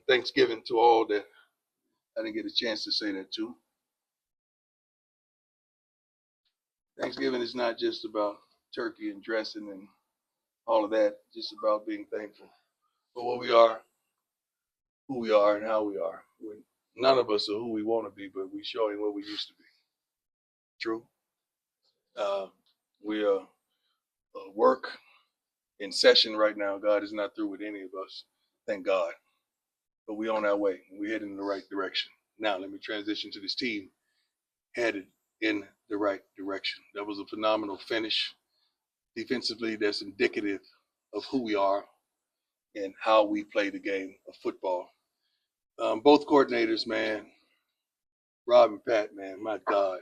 Thanksgiving to all that I didn't get a chance to say that too. Thanksgiving is not just about turkey and dressing and all of that, just about being thankful for what we are, who we are, and how we are. None of us are who we want to be, but we showing what we used to be. True. Uh, we are work in session right now. God is not through with any of us. Thank God. But we on our way. We're heading in the right direction. Now let me transition to this team headed in the right direction. That was a phenomenal finish. Defensively, that's indicative of who we are and how we play the game of football. Both coordinators, man, Rob and Pat, man, my God,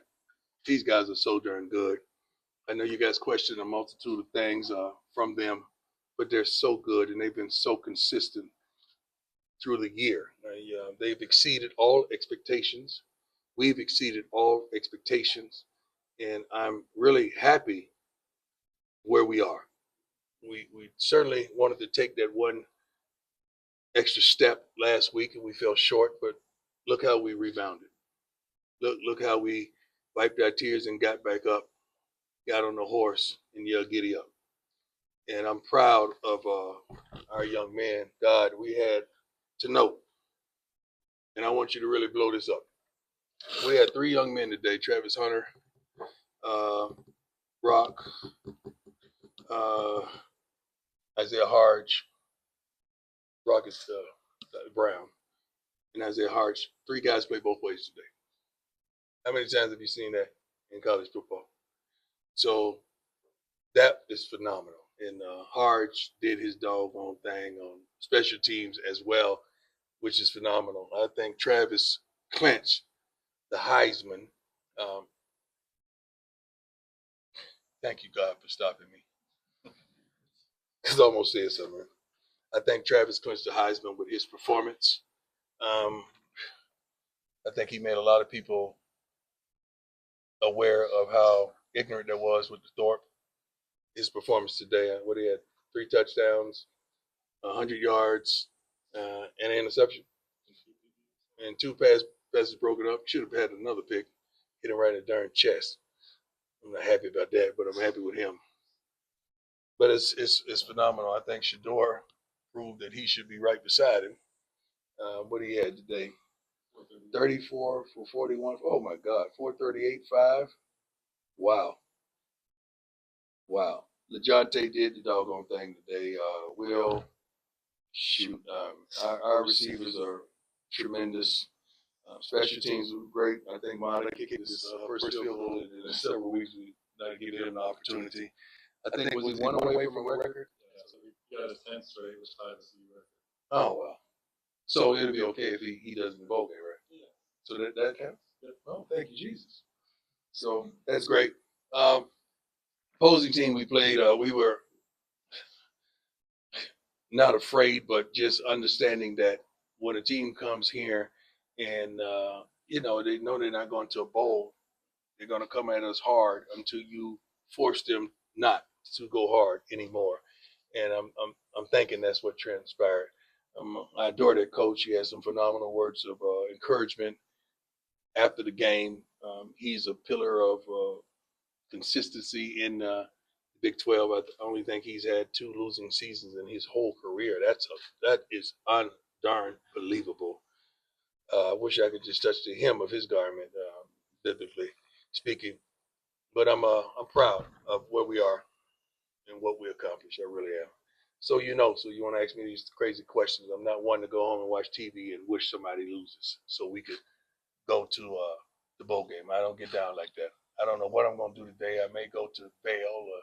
these guys are so darn good. I know you guys question a multitude of things from them, but they're so good and they've been so consistent through the year. They've exceeded all expectations. We've exceeded all expectations, and I'm really happy where we are. We certainly wanted to take that one extra step last week, and we fell short. But look how we rebounded. Look how we wiped our tears and got back up, got on the horse, and yelled giddy up. And I'm proud of our young man. God, we had to know, and I want you to really blow this up. We had 3 young men today: Travis Hunter, Rock, uh, Isaiah Harge, Rock is Brown, and Isaiah Harge. 3 guys play both ways today. How many times have you seen that in college football? So that is phenomenal. And Harge did his doggone thing on special teams as well, which is phenomenal. I think Travis clinched the Heisman. Um, Thank you, God, for stopping me. Because I almost said something. I think Travis clinched the Heisman with his performance. Um, I think he made a lot of people aware of how ignorant there was with the Thorpe. His performance today, what he had 3 touchdowns, 100 yards, and an interception, and 2 passes broken up. Should have had another pick, hit him right in the darn chest. I'm not happy about that, but I'm happy with him. But it's phenomenal. I think Shador proved that he should be right beside him. What he had today, 34 for 41. Oh my God, 438, 5. Wow. LeJontay did the doggone thing today. Will, shoot. Our receivers are tremendous. Special teams were great. I think Monica kicked his first field goal in several weeks. We not give him an opportunity. I think was he 1 away from a record? Yeah, so he got his 10th straight, which tied the C record. Oh well. So it'll be okay if he does the bowl game, right? Yeah. So that counts? Yeah. Oh, thank you, Jesus. So that's great. Opposing team we played, we were not afraid, but just understanding that when a team comes here and they know they're not going to a bowl, they're going to come at us hard until you force them not to go hard anymore. And I'm thinking that's what transpired. I adore that coach. He has some phenomenal words of encouragement after the game. He's a pillar of consistency in Big 12. I only think he's had 2 losing seasons in his whole career. That is darn believable. I wish I could just touch the hem of his garment, biblically speaking. But I'm proud of where we are and what we accomplished. I really am. So you want to ask me these crazy questions. I'm not one to go home and watch TV and wish somebody loses so we could go to the bowl game. I don't get down like that. I don't know what I'm going to do today. I may go to Vail or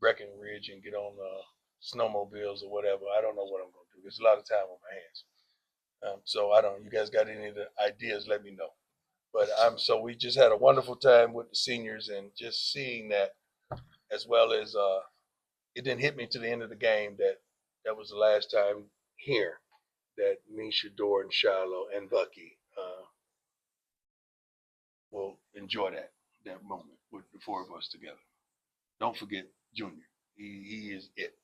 Breckenridge and get on snowmobiles or whatever. I don't know what I'm going to do. There's a lot of time on my hands. So I don't. You guys got any of the ideas? Let me know. But so we just had a wonderful time with the seniors and just seeing that, as well as it didn't hit me to the end of the game that was the last time here that me, Shador, and Shiloh and Bucky will enjoy that moment with the 4 of us together. Don't forget Junior. He is it.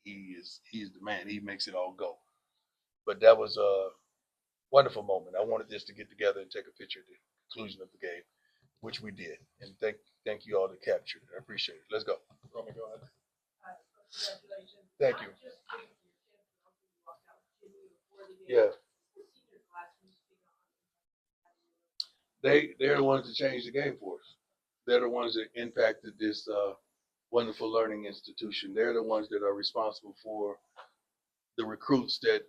He is the man. He makes it all go. But that was wonderful moment. I wanted this to get together and take a picture at the conclusion of the game, which we did. And thank you all that captured it. I appreciate it. Let's go. Roman, go ahead. Congratulations. Thank you. Not just for your kids, but also you walked out with Jimmy before the game. Yeah. The senior class, when you speak on They're the ones that changed the game for us. They're the ones that impacted this wonderful learning institution. They're the ones that are responsible for the recruits that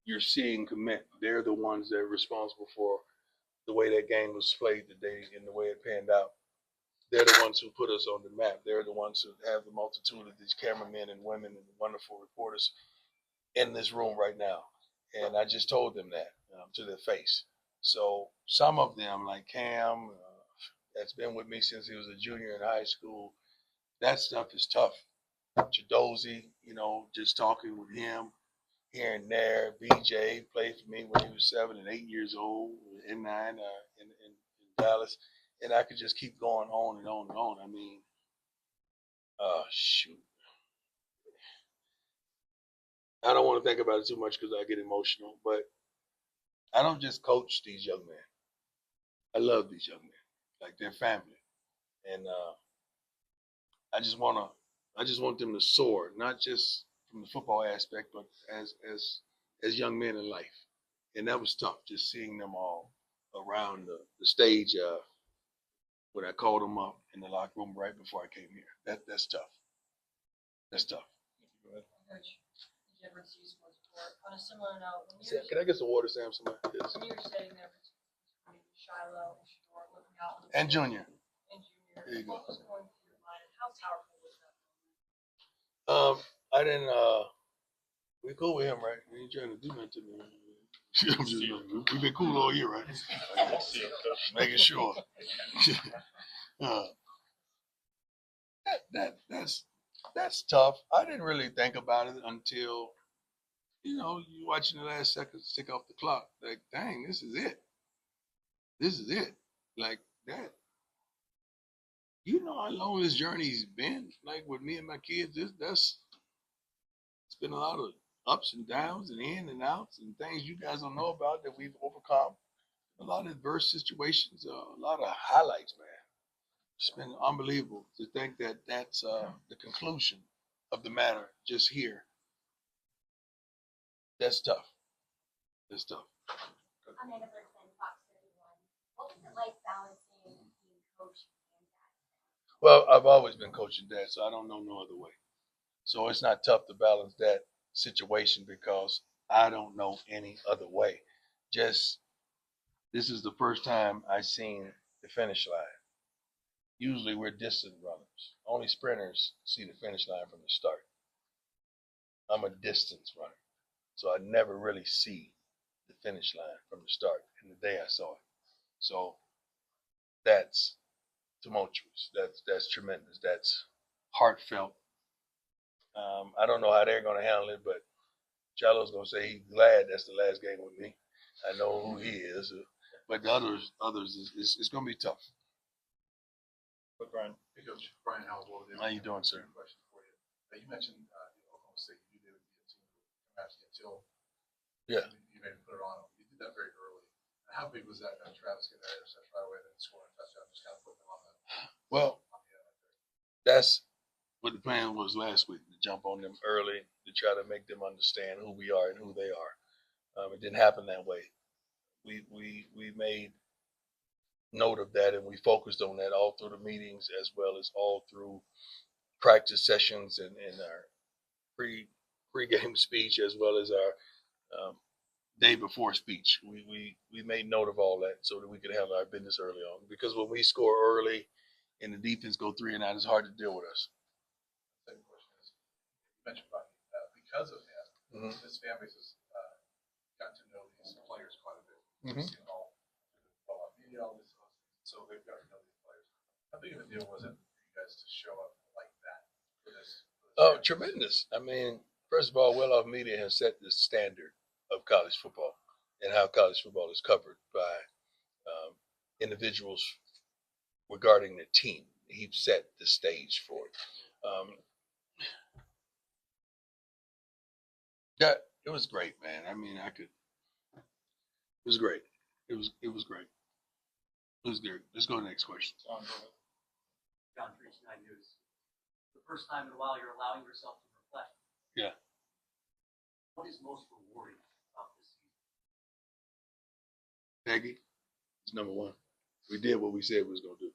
you're seeing commit. They're the ones that are responsible for the way that game was played today and the way it panned out. They're the ones who put us on the map. They're the ones who have the multitude of these cameramen and women and wonderful reporters in this room right now. And I just told them that to their face. So some of them, like Cam, that's been with me since he was a junior in high school, that stuff is tough. Chidozie, just talking with him here and there. BJ played for me when he was 7 and 8 years old, in 9 in Dallas. And I could just keep going on and on and on. I mean, shoot. I don't want to think about it too much because I get emotional, but I don't just coach these young men. I love these young men, like they're family, and I just want them to soar, not just from the football aspect, but as young men in life. And that was tough, just seeing them all around the stage when I called them up in the locker room right before I came here. That's tough. That's tough. Go ahead. Coach, Edwards used sports report. On a similar note, when you Can I get some water, Sam? Somebody? Yes. when you were sitting there between Shiloh and Shador, looking out on the And field, Junior. and Junior, There you go. what was going through your mind, and how powerful was that? I didn't. We cool with him, right? He ain't trying to do nothing to me. I'm just, we've been cool all year, right? See you, Coach. Making sure. That's tough. I didn't really think about it until you watching the last seconds tick off the clock. Like, dang, this is it. This is it. Like that. You know how long this journey's been. Like with me and my kids, it's been a lot of ups and downs and in and outs and things you guys don't know about that we've overcome. A lot of adverse situations, a lot of highlights, man. It's been unbelievable to think that that's the conclusion of the matter just here. That's tough. That's tough. Amanda Bergman, Fox 31. What was it like balancing being coach and dad? Well, I've always been coaching dad, so I don't know no other way. So it's not tough to balance that situation because I don't know any other way. Just this is the first time I've seen the finish line. Usually we're distant runners. Only sprinters see the finish line from the start. I'm a distance runner. So I never really see the finish line from the start. And the day I saw it. So that's tumultuous. That's tremendous. That's heartfelt. I don't know how they're going to handle it, but Charlo's going to say he's glad that's the last game with me. I know who he is. But the others, it's going to be tough. But Brian. Hey, Coach. Brian Howell. How you doing, sir? Question for you. You mentioned Oklahoma State. You knew they would be a team perhaps until Yeah. you maybe put it on them. You did that very early. How big was that? Travis getting that interception right away and then scoring a touchdown, just kind of putting them on the. Well, that's what the plan was last week, to jump on them early, to try to make them understand who we are and who they are. It didn't happen that way. We made note of that, and we focused on that all through the meetings as well as all through practice sessions and our pre-game speech as well as our day before speech. We made note of all that so that we could have our business early on. Because when we score early and the defense go 3 and out, it's hard to deal with us. Second question is, you mentioned about because of that, this fan base has gotten to know these players quite a bit. We've seen all media, all this, so they've got to know these players. How big of a deal was it for you guys to show up like that for this? Oh, tremendous. I mean, first of all, Well Off Media has set the standard of college football and how college football is covered by individuals regarding the team. He set the stage for it. It was great, man. I mean, It was great. It was great. It was good. Let's go to the next question. John, go ahead. John, 329 News. The first time in a while you're allowing yourself to reflect. Yeah. What is most rewarding about this season? Peggy, it's number one. We did what we said we was gonna do.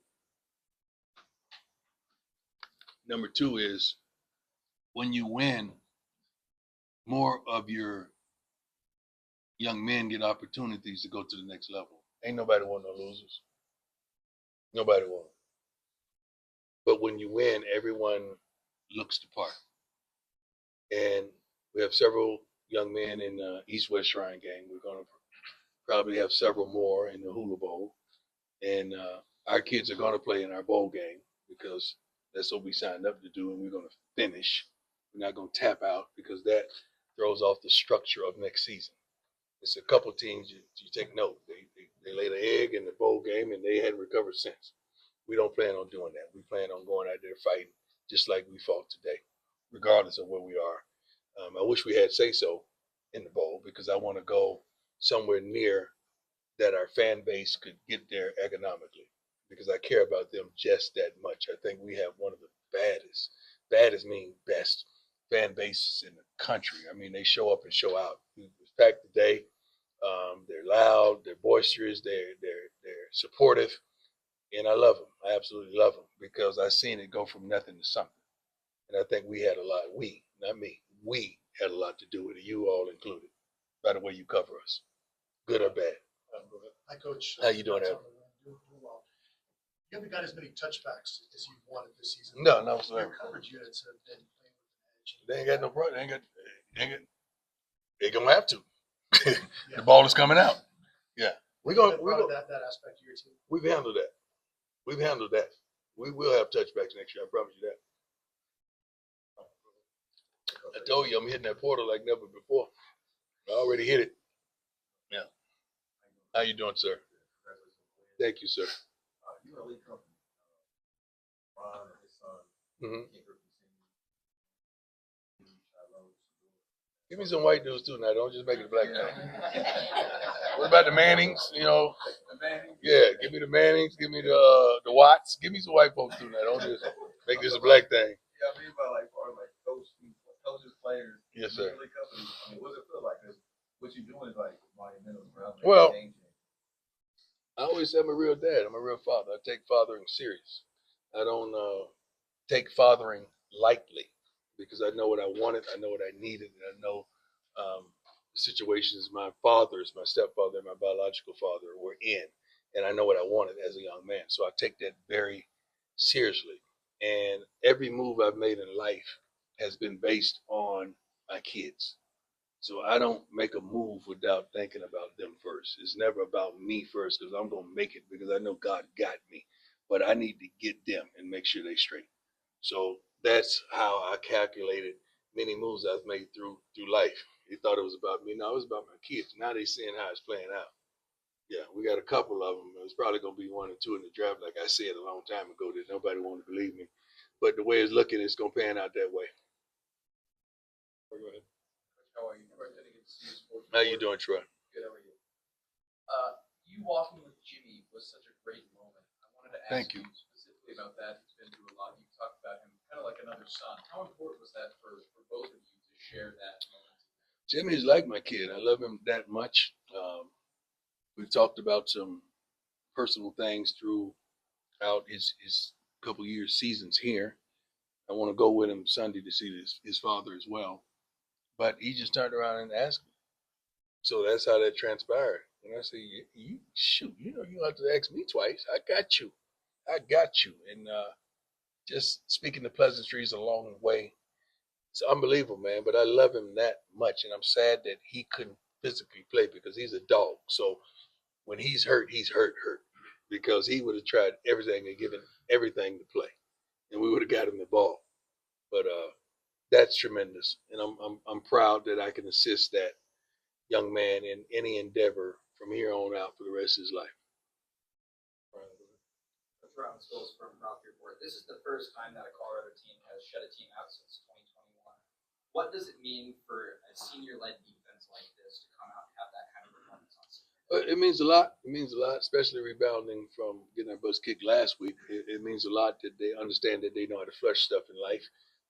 Number two is when you win, more of your young men get opportunities to go to the next level. Ain't nobody want no losers. Nobody want. But when you win, everyone looks the part. And we have several young men in the East-West Shrine game. We're going to probably have several more in the Hula Bowl. And our kids are going to play in our bowl game because that's what we signed up to do, and we're going to finish. We're not going to tap out because that throws off the structure of next season. It's a couple teams you take note. They laid an egg in the bowl game, and they hadn't recovered since. We don't plan on doing that. We plan on going out there fighting just like we fought today, regardless of where we are. I wish we had say-so in the bowl because I want to go somewhere near that our fan base could get there economically because I care about them just that much. I think we have one of the baddest mean best fan bases in the country. I mean, they show up and show out. We packed today. They're loud, they're boisterous, they're supportive, and I love them. I absolutely love them because I've seen it go from nothing to something. And I think we had a lot. We, not me. We had a lot to do with it. You all included. By the way you cover us, good or bad. Go ahead. Hi, Coach. How you doing, Evan? Doing well. You haven't got as many touchbacks as you wanted this season. No, Your coverage units have been playing with an edge. They ain't got no problem. They gonna have to. The ball is coming out. Yeah, we're gonna that aspect of your team. we've handled that. We've handled that. We will have touchbacks next year. I promise you that. I told you I'm hitting that portal like never before. I already hit it. Yeah. How you doing, sir? Thank you, sir. You know, lead company. Ron and his son. Mm-hmm. Can't hurt Give me some white dudes too now. Don't just make it a black thing. What about the Mannings? You know, yeah. Give me the Mannings. Give me the Watts. Give me some white folks too now. Don't just make this a black thing. Yeah, I mean, about like coaches, players. Yes, sir. Lead company. I mean, what does it feel like? What you're doing is like monumental. Well, I always say I'm a real dad. I'm a real father. I take fathering serious. I don't take fathering lightly because I know what I wanted. I know what I needed. And I know the situations my fathers, my stepfather, and my biological father were in. And I know what I wanted as a young man. So I take that very seriously. And every move I've made in life has been based on my kids. So I don't make a move without thinking about them first. It's never about me first because I'm going to make it because I know God got me. But I need to get them and make sure they straight. So that's how I calculated many moves I've made through life. They thought it was about me. No, it was about my kids. Now they seeing how it's playing out. Yeah, we got a couple of them. It's probably going to be 1 or 2 in the draft, like I said a long time ago, that nobody wanted to believe me. But the way it's looking, it's going to pan out that way. Go ahead. How are you? I didn't get to see you sports. How you doing, Troy? Good. How are you? You walking with Jimmy was such a great moment. I wanted to ask Thank you. specifically about that. He's been through a lot. You talked about him kind of like another son. How important was that for both of you to share that moment? Jimmy's like my kid. I love him that much. We've talked about some personal things throughout his couple years seasons here. I want to go with him Sunday to see his father as well. But he just turned around and asked me. So that's how that transpired. And I said, you shoot, you don't have to ask me twice. I got you. And just speaking the pleasantries along the way. It's unbelievable, man. But I love him that much. And I'm sad that he couldn't physically play because he's a dog. So when he's hurt, hurt. Because he would have tried everything and given everything to play. And we would have got him the ball. But that's tremendous. And I'm proud that I can assist that young man in any endeavor from here on out for the rest of his life. Route skills from Rock Report. This is the first time that a Colorado team has shut a team out since 2021. What does it mean for a senior-led defense like this to come out and have that kind of performance on Sunday? It means a lot. It means a lot, especially rebounding from getting our butts kicked last week. It means a lot that they understand that they know how to flush stuff in life.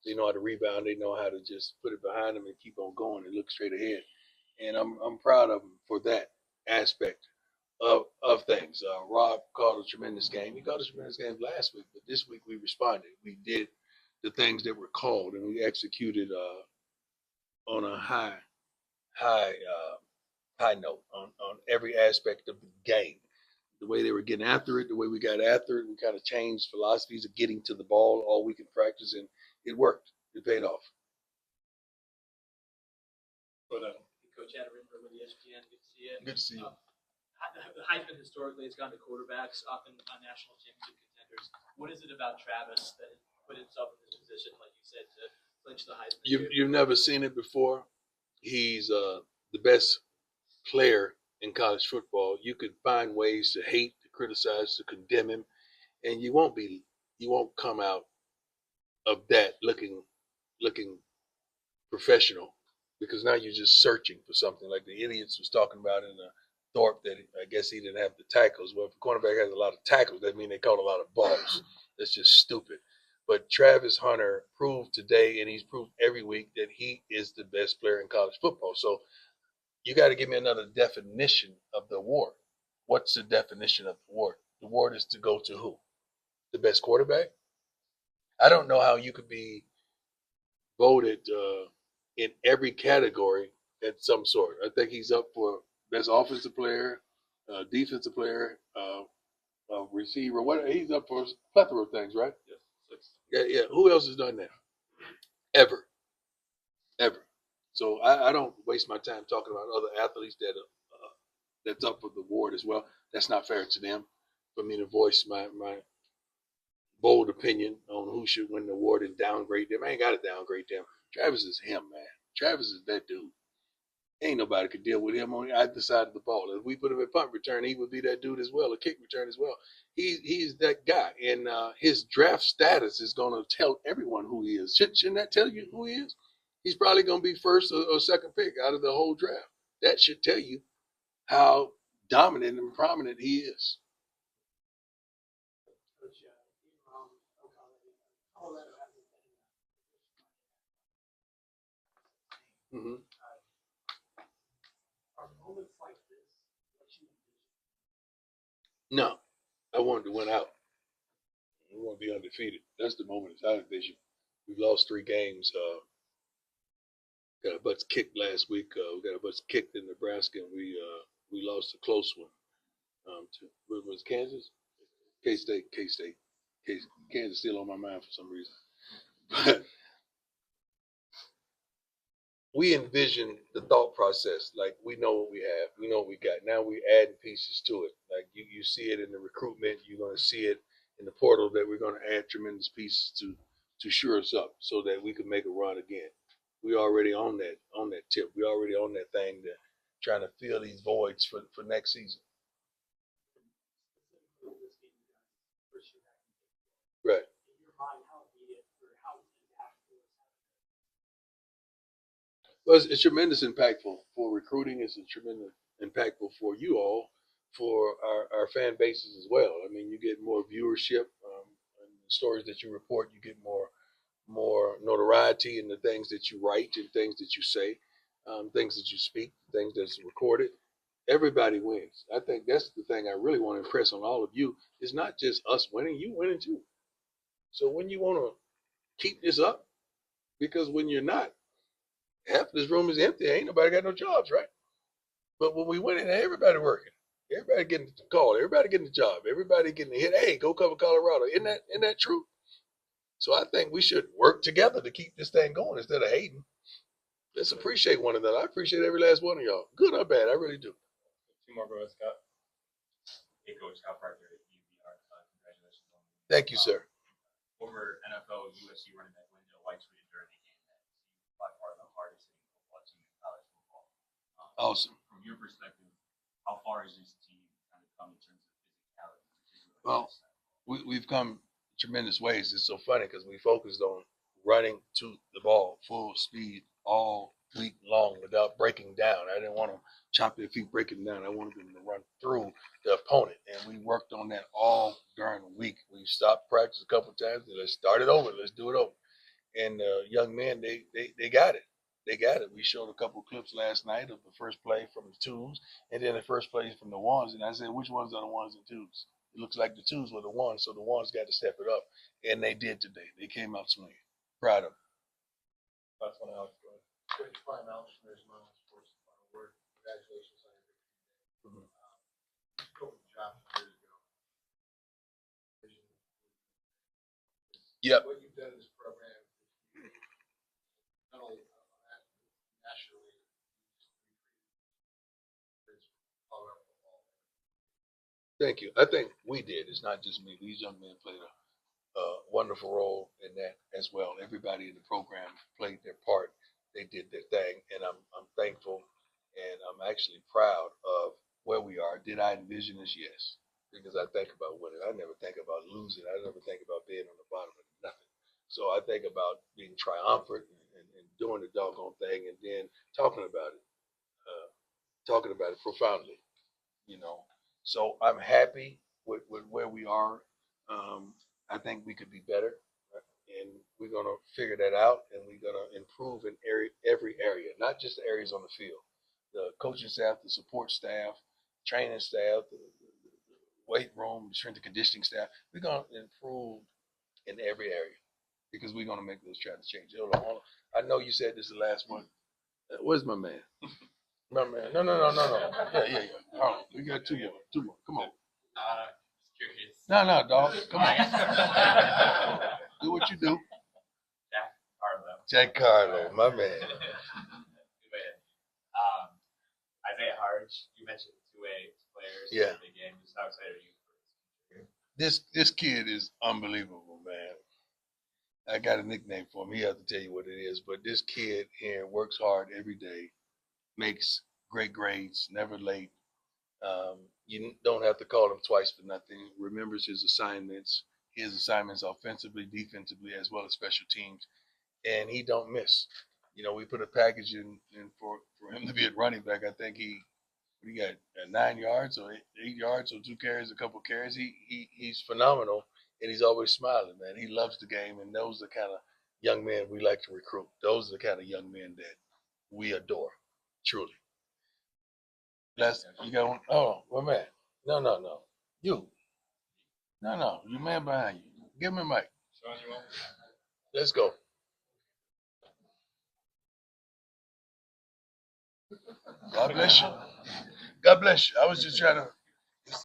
They know how to rebound. They know how to just put it behind them and keep on going and look straight ahead. And I'm proud of them for that aspect of things. Rob called a tremendous game. He called a tremendous game last week, but this week we responded. We did the things that were called, and we executed on a high, high note on every aspect of the game. The way they were getting after it, the way we got after it, we kind of changed philosophies of getting to the ball all week in practice, and it worked. It paid off. But Coach Adams with ESPN, good to see you. Good to see you. Heisman historically has gone to quarterbacks, often on national championship contenders. What is it about Travis that put himself in this position, like you said, to clinch the Heisman? You've never seen it before. He's the best player in college football. You could find ways to hate, to criticize, to condemn him, and you won't come out of that looking professional, because now you're just searching for something like the idiots was talking about in the Thorpe, that I guess he didn't have the tackles. Well, if a cornerback has a lot of tackles, that means they caught a lot of balls. That's just stupid. But Travis Hunter proved today, and he's proved every week, that he is the best player in college football. So you got to give me another definition of the award. What's the definition of the award? The award is to go to who? The best quarterback? I don't know how you could be voted in every category at some sort. I think he's up for best offensive player, defensive player, receiver. What he's up for a plethora of things, right? yes, 6. Yeah, yeah. Who else has done that? Ever. So I don't waste my time talking about other athletes that's up for the award as well. That's not fair to them for me to voice my bold opinion on who should win the award and downgrade them. I ain't got to downgrade them. Travis is him, man. Travis is that dude. Ain't nobody could deal with him on either side of the ball. If we put him at punt return, he would be that dude as well, a kick return as well. He's that guy, and his draft status is going to tell everyone who he is. Shouldn't that tell you who he is? He's probably going to be first or second pick out of the whole draft. That should tell you how dominant and prominent he is. Mm-hmm. No, I wanted to win out. We want to be undefeated. That's the moment. It's our division. We've lost 3 games. Got our butts kicked last week. We got our butts kicked in Nebraska, and we lost a close one. To what was Kansas? K-State. Kansas still on my mind for some reason. But we envision the thought process. Like, we know what we have. We know what we got. Now we're adding pieces to it. Like, you see it in the recruitment. You're going to see it in the portal that we're going to add tremendous pieces to shore us up so that we can make a run again. We already on that tip. We already on that thing that trying to fill these voids for next season. Right. Well, it's tremendous impactful for recruiting. It's a tremendous impactful for you all, for our fan bases as well. I mean, you get more viewership, and the stories that you report. You get more notoriety in the things that you write and things that you say, things that you speak, things that's recorded. Everybody wins. I think that's the thing I really want to impress on all of you. It's not just us winning, you winning too. So when you want to keep this up, because when you're not, half of this room is empty. Ain't nobody got no jobs, right? But when we win it, everybody working. Everybody getting the call. Everybody getting the job. Everybody getting the hit. Hey, go cover Colorado. Isn't that true? So I think we should work together to keep this thing going instead of hating. Let's appreciate one another. I appreciate every last one of y'all. Good or bad, I really do. 2 more, go ahead, Scott. Hey, Coach, how proud are you? Congratulations on Thank you, sir. former NFL USC running back Wendell White tweeted during the game that he's by far the hardest hitting football team in college football. Awesome. From your perspective, how far is this team kind of come in terms of physicality? Well, we've come tremendous ways. It's so funny because we focused on running to the ball full speed all week long without breaking down. I didn't want them chop their feet breaking down. I wanted them to run through the opponent, and we worked on that all during the week. We stopped practice a couple of times and let's start it over. Let's do it over. And young men, they got it. They got it. We showed a couple of clips last night of the first play from the twos, and then the first play from the ones. And I said, which ones are the ones and twos? It looks like the twos were the ones, so the ones got to step it up, and they did today. They came out swinging. Proud of them. Last one, Alex. Go ahead. Coach Prime Alex from Heisman Sports, final word. Congratulations on your victory. Coach John years ago. Yep. What you've done in this program, not only nationally, all around football. Thank you. I think we did. It's not just me. These young men played a wonderful role in that as well. Everybody in the program played their part. They did their thing, and I'm thankful, and I'm actually proud of where we are. Did I envision this? Yes, because I think about winning. I never think about losing. I never think about being on the bottom of nothing. So I think about being triumphant and doing the doggone thing, and then talking about it profoundly. You know. So I'm happy with where we are. I think we could be better, and we're gonna figure that out, and we're gonna improve in every area, not just the areas on the field. The coaching staff, the support staff, training staff, the weight room, the strength and conditioning staff. We're gonna improve in every area because we're gonna make those try to change. Hold on. I know you said this is the last one. Where's my man? My man. No. Yeah. All right. We got two more. Come on. Just curious. No, dog. Come on. Do what you do. Jack Harlow. Jack Carlo, my man. Good man. Isaiah Harge, you mentioned two-way players. Yeah. In the big game. Just how excited are you for this? This kid is unbelievable, man. I got a nickname for him. He has to tell you what it is, but this kid here works hard every day, makes great grades, never late. You don't have to call him twice for nothing. Remembers his assignments offensively, defensively, as well as special teams, and he don't miss. You know, we put a package in for him to be at running back. I think he got 9 yards or 8 yards or 2 carries, a couple carries. He's phenomenal, and he's always smiling, man. He loves the game, and those are the kind of young men we like to recruit. Those are the kind of young men that we adore, truly. You got one? Oh, well, man. No. You. No. You man behind you. Give me a mic. Sean, you want? Let's go. God bless you. God bless you. I was just trying to